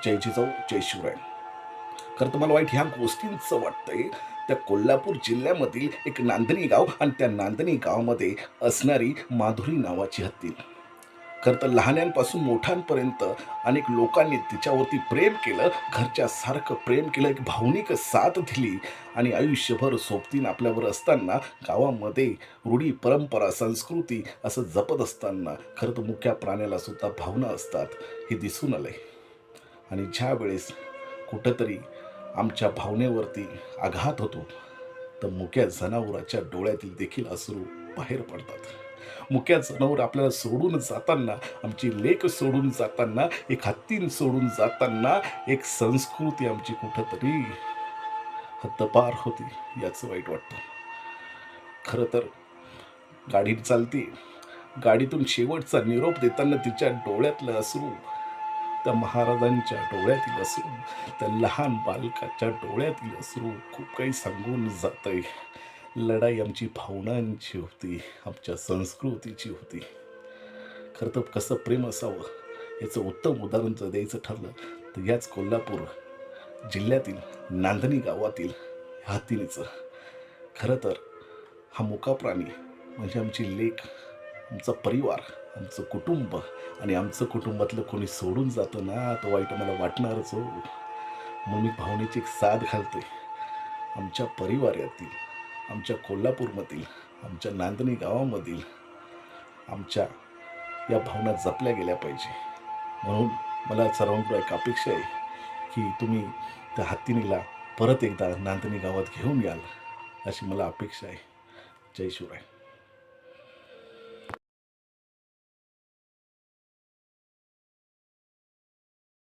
जय जिजाऊ जय शिवराय. खरं तर मला वाईट ह्या गोष्टींचं वाटतंय, त्या कोल्हापूर जिल्ह्यामधील एक नांदणी गाव आणि त्या नांदणी गावामध्ये असणारी माधुरी नावाची हत्ती. खरं तर लहान्यांपासून मोठ्यांपर्यंत अनेक लोकांनी तिच्यावरती प्रेम केलं, घरच्यासारखं प्रेम केलं, एक भावनिक साथ दिली आणि आयुष्यभर सोबतीनं आपल्यावर असताना गावामध्ये रूढी, परंपरा, संस्कृती असं जपत असताना खरं तर मुक्या प्राण्याला सुद्धा भावना असतात, हे दिसून आलंय. आणि ज्यावेळेस कुठंतरी आमच्या भावनेवरती आघात होतो, तर मुक्या जनावराच्या डोळ्यातील देखील अश्रू बाहेर पडतात. मुक्या जनावर आपल्याला सोडून जाताना, आमची लेक सोडून जाताना, एक हत्तीन सोडून जाताना, एक संस्कृती आमची कुठंतरी हद्दपार होती, याचं वाईट वाटतं. खरं तर गाडी चालते, गाडीतून शेवटचा निरोप देताना तिच्या डोळ्यातलं अश्रू, त्या महाराजांच्या डोळ्यातील अश्रू, त्या लहान बालकाच्या डोळ्यातील अश्रू खूप काही सांगून जातंय. लढाई आमची भावनांची होती, आमच्या संस्कृतीची होती. खरं तर कसं प्रेम असावं याचं उत्तम उदाहरण जर द्यायचं ठरलं तर याच कोल्हापूर जिल्ह्यातील नांदणी गावातील हत्तीचं. खरं तर हा मुका प्राणी म्हणजे आमची लेक, आमचा परिवार, आमचं कुटुंब आणि आमचं कुटुंबातलं कोणी सोडून जातं ना, तर वाईट मला वाटणारच हो. मग मी भावनेची एक साथ घालतोय. आमच्या परिवारातील, आमच्या कोल्हापूरमधील, आमच्या नांदणी गावामधील आमच्या या भावना जपल्या गेल्या पाहिजे. म्हणून मला सर्वांकडे एक अपेक्षा आहे की तुम्ही त्या हत्तीनीला परत एकदा नांदणी गावात घेऊन याल, अशी मला अपेक्षा आहे. जय शिवराय.